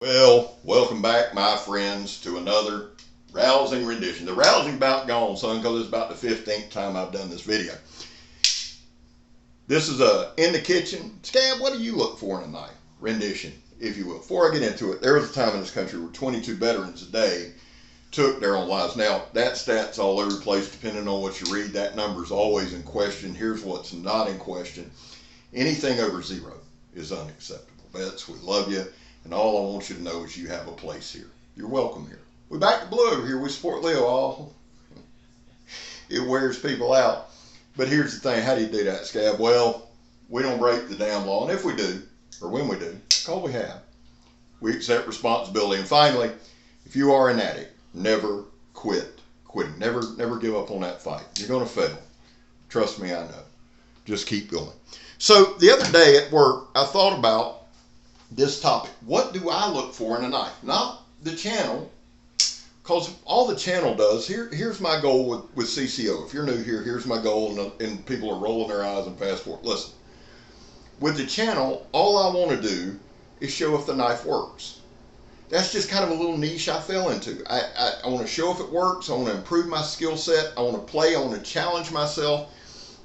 Well, welcome back, my friends, to another rousing rendition. The rousing about gone, son, because it's about the 15th time I've done this video. This is a in the kitchen. Scab, what do you look for in a knife? Rendition, if you will. Before I get into it, there was a time in this country where 22 veterans a day took their own lives. Now, that stat's all over the place depending on what you read. That number's always in question. Here's what's not in question. Anything over zero is unacceptable. Vets, we love you. And all I want you to know is you have a place here. You're welcome here. We back to blue over here. We support Leo. All it wears people out. But here's the thing. How do you do that, Scab? Well, we don't break the damn law. And if we do, or when we do, all we have, we accept responsibility. And finally, if you are an addict, never quitting. Never give up on that fight. You're going to fail. Trust me, I know. Just keep going. So the other day at work, I thought about this topic. What do I look for in a knife? Not the channel, because all the channel does, here's my goal with CCO. If you're new here, here's my goal, and people are rolling their eyes and fast forward. Listen, with the channel, all I want to do is show if the knife works. That's just kind of a little niche I fell into. I want to show if it works. I want to improve my skill set. I want to play. I want to challenge myself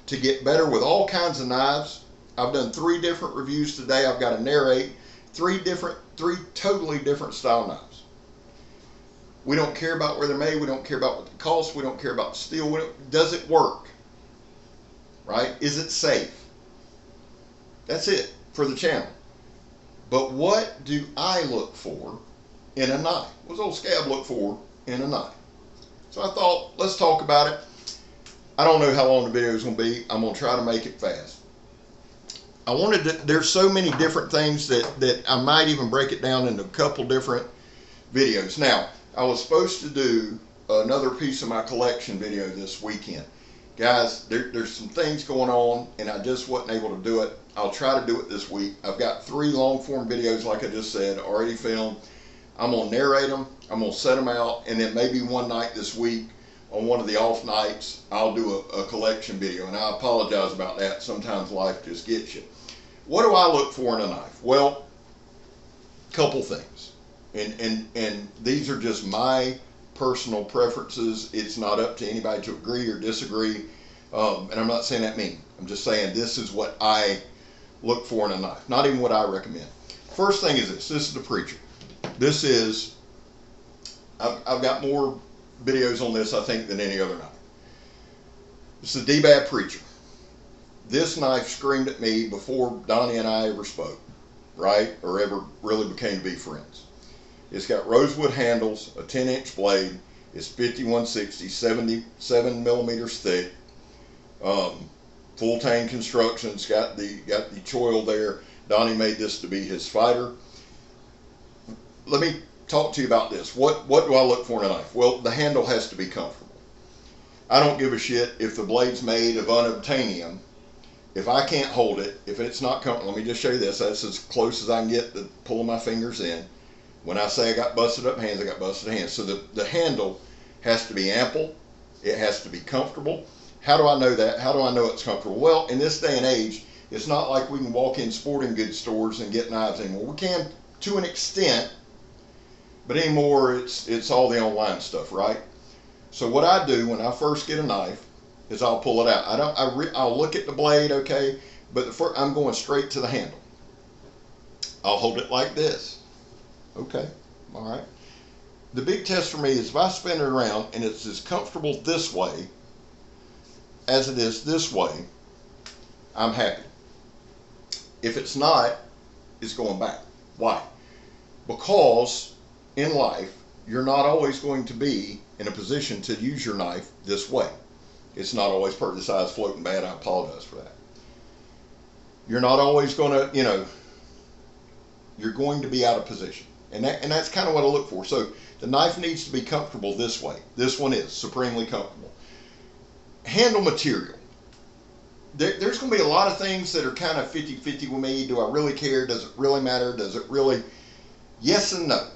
to get better with all kinds of knives. I've done 3 different reviews today. I've got to narrate 3 totally different style knives. We don't care about where they're made. We don't care about what they cost. We don't care about the steel. Does it work? Right? Is it safe? That's it for the channel. But what do I look for in a knife? What does old Scab look for in a knife? So I thought, let's talk about it. I don't know how long the video is going to be. I'm going to try to make it fast. There's so many different things that I might even break it down into a couple different videos. Now, I was supposed to do another piece of my collection video this weekend. Guys, there's some things going on, and I just wasn't able to do it. I'll try to do it this week. I've got 3 long-form videos, like I just said, already filmed. I'm going to narrate them. I'm going to set them out, and then maybe one night this week, on one of the off nights, I'll do a collection video, and I apologize about that. Sometimes life just gets you. What do I look for in a knife? Well, couple things, and these are just my personal preferences. It's not up to anybody to agree or disagree, and I'm not saying that mean. I'm just saying this is what I look for in a knife, not even what I recommend. First thing is this. This is the Preacher. This is, I've got more videos on this, I think, than any other knife. It's the D-Bad Preacher. This knife screamed at me before Donnie and I ever spoke, right? Or ever really became to be friends. It's got rosewood handles, a 10-inch blade. It's 5160, 77 millimeters thick. Full tang construction. It's got the choil there. Donnie made this to be his fighter. Let me talk to you about this. What do I look for in a knife? Well, the handle has to be comfortable. I don't give a shit if the blade's made of unobtainium. If I can't hold it, if it's not comfortable, let me just show you this. That's as close as I can get to pulling my fingers in. When I say I got busted up hands, I got busted hands. So the handle has to be ample. It has to be comfortable. How do I know that? How do I know it's comfortable? Well, in this day and age, it's not like we can walk in sporting goods stores and get knives anymore. We can to an extent, but anymore it's all the online stuff, right? So what I do when I first get a knife is I'll pull it out. I'll look at the blade, okay, but I'm going straight to the handle. I'll hold it like this. Okay, all right. The big test for me is if I spin it around and it's as comfortable this way as it is this way, I'm happy. If it's not, it's going back. Why? Because in life, you're not always going to be in a position to use your knife this way. It's not always perfect. This eye's floating bad. I apologize for that. You're not always going to, you're going to be out of position. And that's kind of what I look for. So the knife needs to be comfortable this way. This one is supremely comfortable. Handle material. There's going to be a lot of things that are kind of 50-50 with me. Do I really care? Does it really matter? Does it really? Yes and no.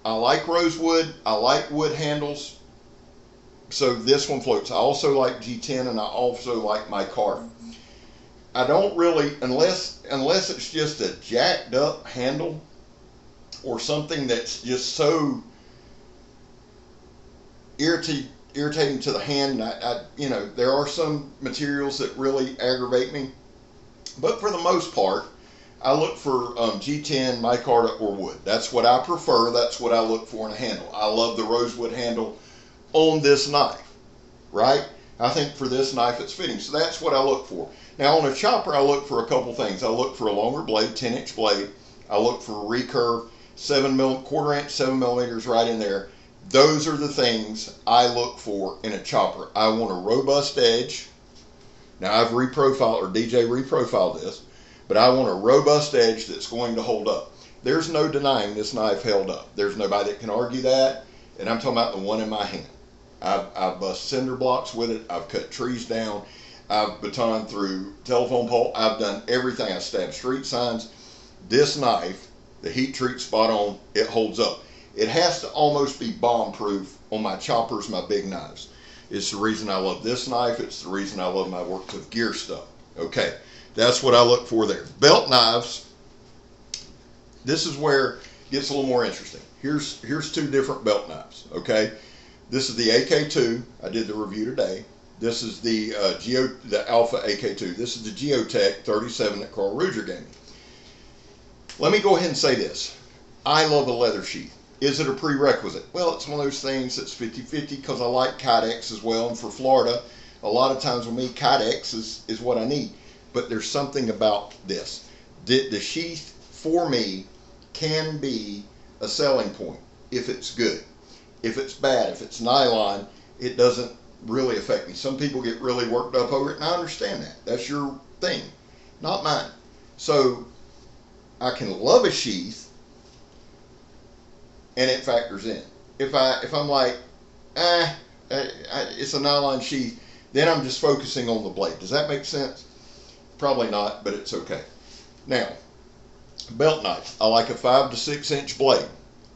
I like rosewood. I like wood handles. So this one floats. I also like G10, and I also like my carbon. I don't really, unless it's just a jacked up handle, or something that's just so irritating to the hand. You know, there are some materials that really aggravate me, but for the most part, I look for G10, micarta, or wood. That's what I prefer. That's what I look for in a handle. I love the rosewood handle on this knife, right? I think for this knife it's fitting. So that's what I look for. Now on a chopper, I look for a couple things. I look for a longer blade, 10-inch blade. I look for a recurve, quarter inch, 7 millimeters right in there. Those are the things I look for in a chopper. I want a robust edge. Now I've reprofiled, or DJ reprofiled this, but I want a robust edge that's going to hold up. There's no denying this knife held up. There's nobody that can argue that, and I'm talking about the one in my hand. I've bust cinder blocks with it. I've cut trees down. I've batoned through telephone pole. I've done everything. I stabbed street signs. This knife, the heat treat spot on, it holds up. It has to almost be bomb proof on my choppers, my big knives. It's the reason I love this knife. It's the reason I love my work with gear stuff. Okay, that's what I look for there. Belt knives, this is where it gets a little more interesting. Here's two different belt knives, okay? This is the AK2. I did the review today. This is the Alpha AK2. This is the Geotech 37 that Carl Ruger gave me. Let me go ahead and say this. I love a leather sheath. Is it a prerequisite? Well, it's one of those things that's 50-50 because I like Kydex as well. And for Florida, a lot of times with me, Kydex is what I need. But there's something about this. The sheath, for me, can be a selling point if it's good. If it's bad, if it's nylon, it doesn't really affect me. Some people get really worked up over it, and I understand that. That's your thing, not mine. So I can love a sheath, and it factors in. If I'm like, it's a nylon sheath, then I'm just focusing on the blade. Does that make sense? Probably not, but it's okay. Now, belt knife. I like a 5 to 6 inch blade.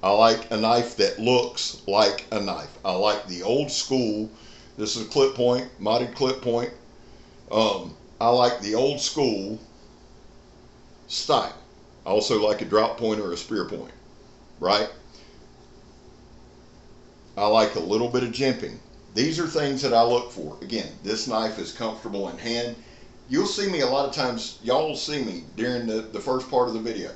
I like a knife that looks like a knife. I like the old school. This is a clip point, modded clip point. I like the old school style. I also like a drop point or a spear point, right? I like a little bit of jimping. These are things that I look for. Again, this knife is comfortable in hand. You'll see me a lot of times, y'all will see me during the first part of the video.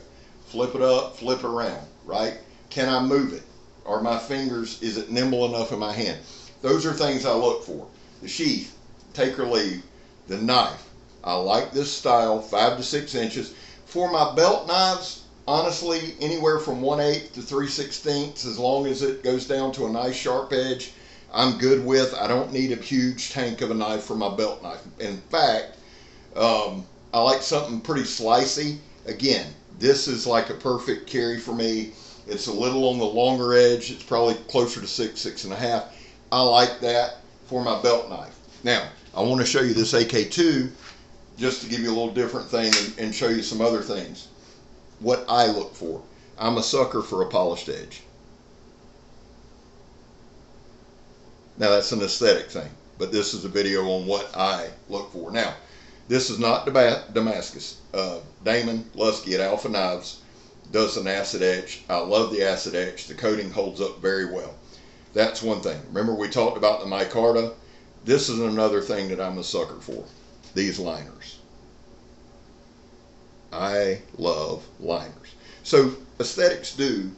Flip it up, flip it around, right? Can I move it? Are my fingers, is it nimble enough in my hand? Those are things I look for. The sheath, take or leave. The knife, I like this style, 5 to 6 inches. For my belt knives, honestly, anywhere from 1/8 to 3/16, as long as it goes down to a nice sharp edge, I'm good with. I don't need a huge tank of a knife for my belt knife. In fact, I like something pretty slicey. Again, this is like a perfect carry for me. It's a little on the longer edge. It's probably closer to 6, 6.5. I like that for my belt knife. Now, I want to show you this AK2 just to give you a little different thing and show you some other things. What I look for. I'm a sucker for a polished edge. Now, that's an aesthetic thing, but this is a video on what I look for. Now, this is not Damascus. Damon Lusky at Alpha Knives does an acid etch. I love the acid etch. The coating holds up very well. That's one thing. Remember we talked about the micarta? This is another thing that I'm a sucker for. These liners. I love liners. So aesthetics do,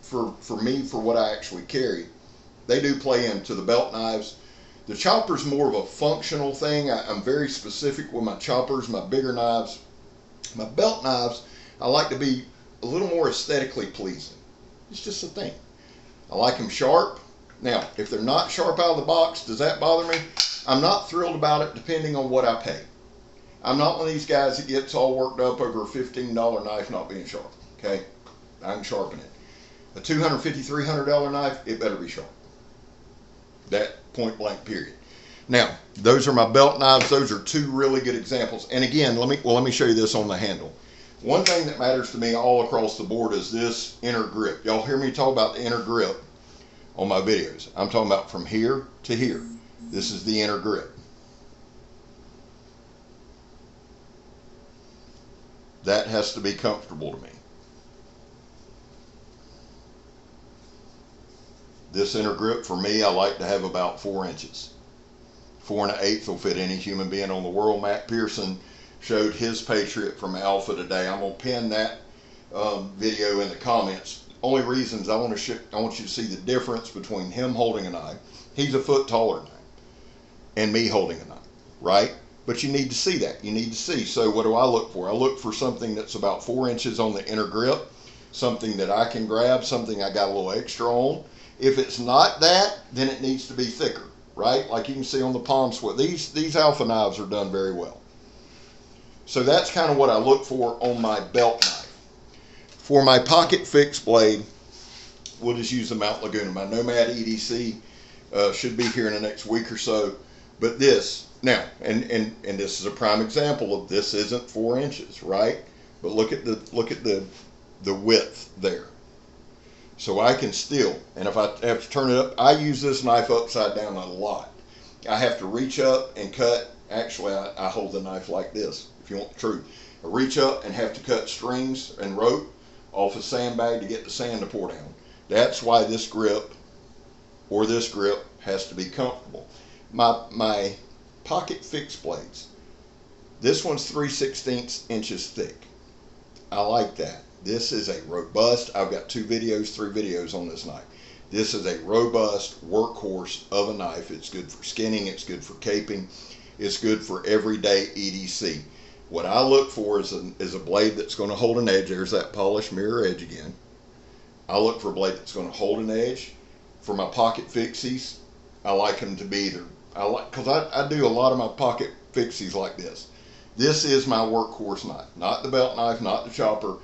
for me, for what I actually carry, they do play into the belt knives. The chopper's more of a functional thing. I'm very specific with my choppers, my bigger knives. My belt knives, I like to be a little more aesthetically pleasing. It's just a thing. I like them sharp. Now, if they're not sharp out of the box, does that bother me? I'm not thrilled about it depending on what I pay. I'm not one of these guys that gets all worked up over a $15 knife not being sharp. Okay? I can sharpen it. A $250, $300 knife, it better be sharp. That point blank period. Now, those are my belt knives. Those are two really good examples. And again, let me show you this on the handle. One thing that matters to me all across the board is this inner grip. Y'all hear me talk about the inner grip on my videos. I'm talking about from here to here. This is the inner grip. That has to be comfortable to me. This inner grip for me, I like to have about 4 inches. 4 1/8 will fit any human being on the world. Matt Pearson showed his Patriot from Alpha today. I'm gonna pin that video in the comments. Only reasons I want you to see the difference between him holding a knife. He's a foot taller than I, and me holding a knife, right? But you need to see that. You need to see. So what do I look for? I look for something that's about 4 inches on the inner grip, something that I can grab, something I got a little extra on. If it's not that, then it needs to be thicker, right? Like you can see on the palm sweat. These Alpha knives are done very well. So that's kind of what I look for on my belt knife. For my pocket fixed blade, we'll just use the Mount Laguna. My Nomad EDC should be here in the next week or so. But this, now, and this is a prime example of this isn't 4 inches, right? But look at the width there. So I can still, and if I have to turn it up, I use this knife upside down a lot. I have to reach up and cut. Actually, I hold the knife like this, if you want the truth. I reach up and have to cut strings and rope off a sandbag to get the sand to pour down. That's why this grip or this grip has to be comfortable. My pocket fixed blades, this one's 3/16 inches thick. I like that. This is a robust, I've got 3 videos on this knife. This is a robust workhorse of a knife. It's good for skinning, it's good for caping, it's good for everyday EDC. What I look for is a blade that's going to hold an edge. There's that polished mirror edge again. I look for a blade that's going to hold an edge. For my pocket fixies, I like them to be either, because I do a lot of my pocket fixies like this. This is my workhorse knife, not the belt knife, not the chopper.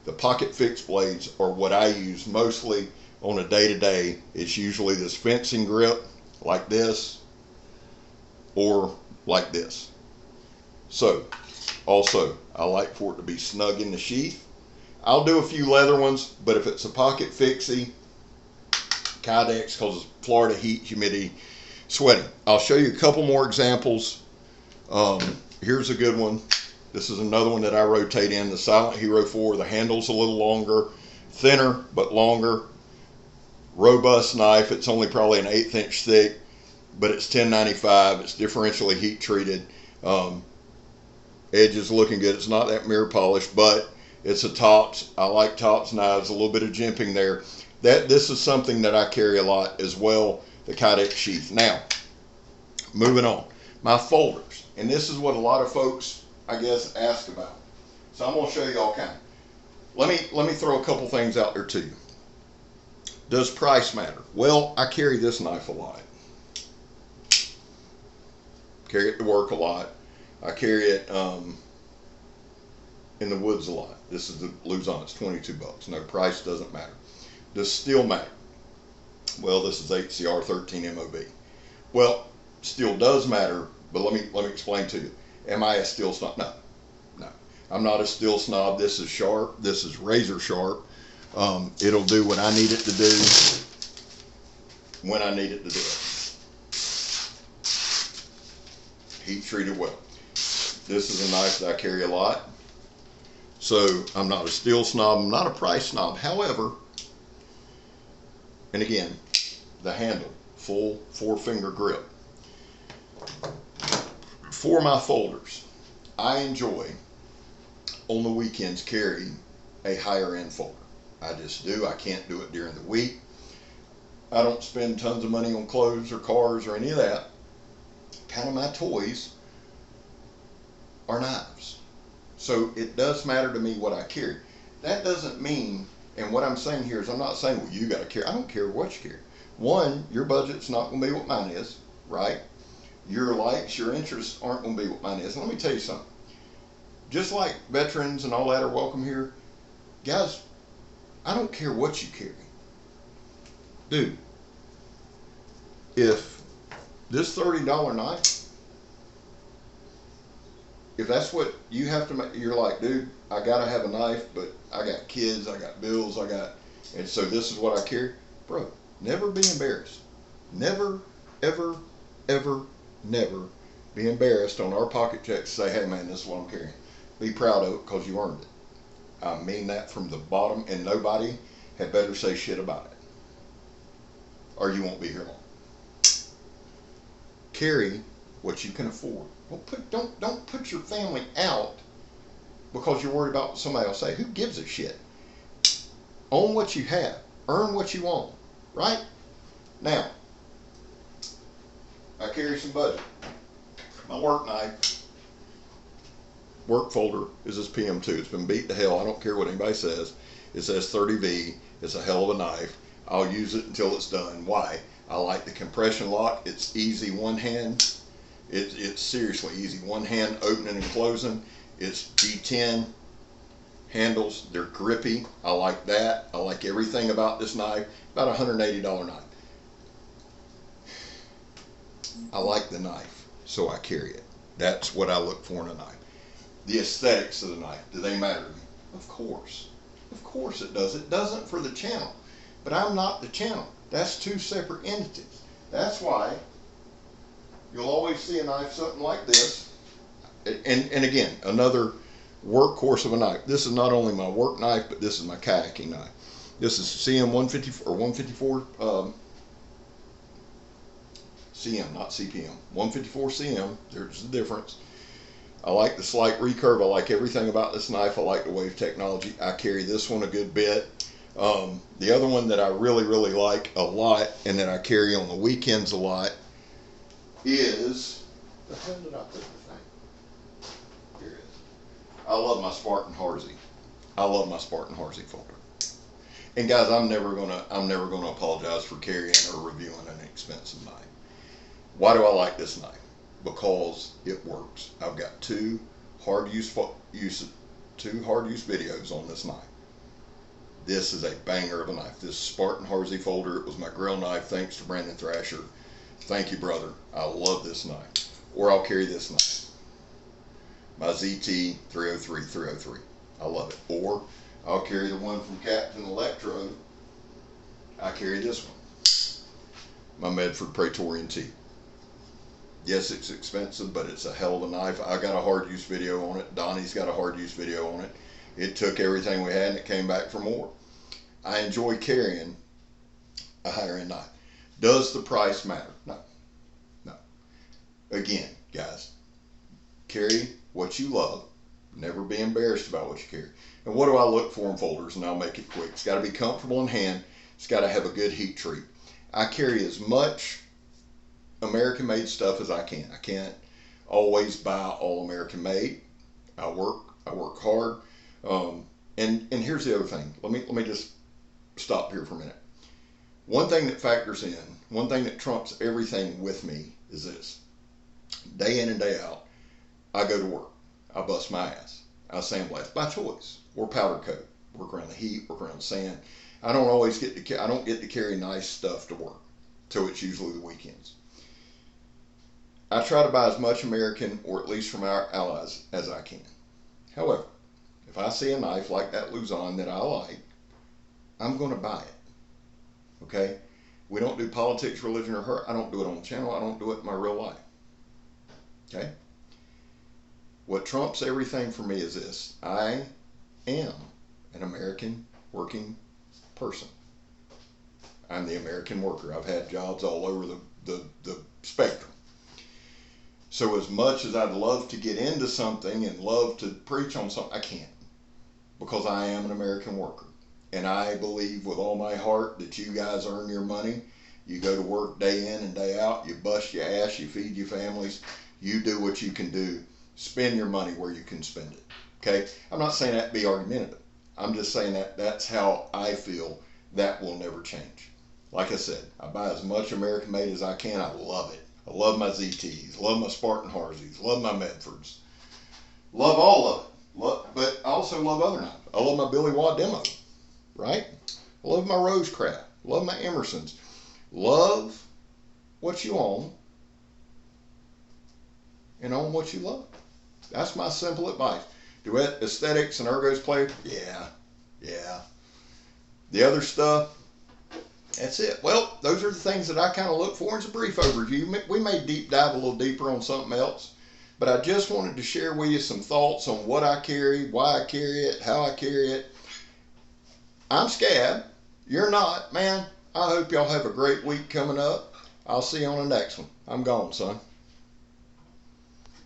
The pocket fixed blades are what I use mostly on a day-to-day. It's usually this fencing grip like this or like this. So also, I like for it to be snug in the sheath. I'll do a few leather ones, but if it's a pocket fixie, Kydex, because it's Florida heat, humidity, sweating. I'll show you a couple more examples. Here's a good one. This is another one that I rotate in, the Silent Hero 4. The handle's a little longer, thinner but longer. Robust knife. It's only probably an 1/8 inch thick, but it's $10.95. It's differentially heat treated. Edge is looking good. It's not that mirror polished, but it's a Tops. I like Tops knives. A little bit of jimping there. This is something that I carry a lot as well, the Kydex sheath. Now, moving on. My folders. And this is what a lot of folks, I guess, ask about. So I'm going to show you all kind. Let me throw a couple things out there to you. Does price matter? Well, I carry this knife a lot. Carry it to work a lot. I carry it in the woods a lot. This is the Luzon. It's $22. No, price doesn't matter. Does steel matter? Well, this is HCR 13 MOB. Well, steel does matter, but let me explain to you. Am I a steel snob? No. I'm not a steel snob. This is sharp. This is razor sharp. It'll do what I need it to do when I need it to do it. Heat treated well. This is a knife that I carry a lot. So I'm not a steel snob. I'm not a price snob. However, and again, the handle, full 4-finger grip. For my folders, I enjoy on the weekends carrying a higher end folder. I just do. I can't do it during the week. I don't spend tons of money on clothes or cars or any of that. Kind of my toys are knives. So it does matter to me what I carry. That doesn't mean, and what I'm saying here is I'm not saying, well, you got to carry. I don't care what you carry. One, your budget's not going to be what mine is, right? Your likes, your interests aren't going to be what mine is. And let me tell you something. Just like veterans and all that are welcome here, guys, I don't care what you carry. Dude, if this $30 knife, if that's what you have to make, you're like, dude, I got to have a knife, but I got kids, I got bills, and so this is what I carry. Bro, never be embarrassed. Never, ever, ever, never be embarrassed on our pocket checks to say, hey man, this is what I'm carrying. Be proud of it because you earned it. I mean that from the bottom, and nobody had better say shit about it. or you won't be here long. Carry what you can afford. Don't put your family out because you're worried about what somebody will say. Who gives a shit? Own what you have. Earn what you want. Right? Now, I carry some budget. My work knife, work folder is this PM2. It's been beat to hell. I don't care what anybody says. It says 30V. It's a hell of a knife. I'll use it until it's done. Why? I like the compression lock. It's easy one hand. It's seriously easy. One hand opening and closing. It's G10 handles. They're grippy. I like that. I like everything about this knife. About a $180 knife. I like the knife, so I carry it. That's what I look for in a knife. The aesthetics of the knife, do they matter to me? Of course. Of course it does. It doesn't for the channel. But I'm not the channel. That's two separate entities. That's why you'll always see a knife something like this. And again, another workhorse of a knife. This is not only my work knife, but this is my kayaking knife. This is CM 154 or 154 CM, not CPM. 154 CM. There's the difference. I like the slight recurve. I like everything about this knife. I like the wave technology. I carry this one a good bit. The other one that I really like a lot and that I carry on the weekends a lot is, the hell did I put the thing? Here it is. I love my Spartan Harsey. I love my Spartan Harsey folder. And guys, I'm never gonna apologize for carrying or reviewing an expensive knife. Why do I like this knife? Because it works. I've got two hard use videos on this knife. This is a banger of a knife. This Spartan Harsey folder, it was my grill knife thanks to Brandon Thrasher. Thank you, brother. I love this knife. Or I'll carry this knife. My ZT 303. I love it. Or I'll carry the one from Captain Electro. I carry this one. My Medford Praetorian T. Yes, it's expensive, but it's a hell of a knife. I got a hard use video on it. Donnie's got a hard use video on it. It took everything we had and it came back for more. I enjoy carrying a higher end knife. Does the price matter? No. No. Again, guys, carry what you love. Never be embarrassed about what you carry. And what do I look for in folders? And I'll make it quick. It's got to be comfortable in hand. It's got to have a good heat treat. I carry as much American made stuff as I can. I can't always buy all American made. I work hard. And here's the other thing. Let me just stop here for a minute. One thing that factors in, one thing that trumps everything with me is this. Day in and day out, I go to work. I bust my ass. I sandblast by choice or powder coat. Work around the heat, work around the sand. I don't get to carry nice stuff to work. So it's usually the weekends. I try to buy as much American, or at least from our allies, as I can. However, if I see a knife like that Luzon that I like, I'm going to buy it. Okay? We don't do politics, religion, or hurt. I don't do it on the channel. I don't do it in my real life. Okay? What trumps everything for me is this. I am an American working person. I'm the American worker. I've had jobs all over the spectrum. So as much as I'd love to get into something and love to preach on something, I can't. Because I am an American worker. And I believe with all my heart that you guys earn your money. You go to work day in and day out. You bust your ass. You feed your families. You do what you can do. Spend your money where you can spend it. Okay? I'm not saying that to be argumentative. I'm just saying that that's how I feel. That will never change. Like I said, I buy as much American made as I can. I love it. I love my ZTs, love my Spartan Harseys, love my Medfords. Love all of it. But I also love other knives. I love my Billy Watt Demo, right? I love my Rosecraft. Love my Emersons. Love what you own and own what you love. That's my simple advice. Do aesthetics and ergos play? Yeah. The other stuff, that's it. Well, those are the things that I kind of look for as a brief overview. We may deep dive a little deeper on something else, but I just wanted to share with you some thoughts on what I carry, why I carry it, how I carry it. I'm scab. You're not, man. I hope y'all have a great week coming up. I'll see you on the next one. I'm gone, son.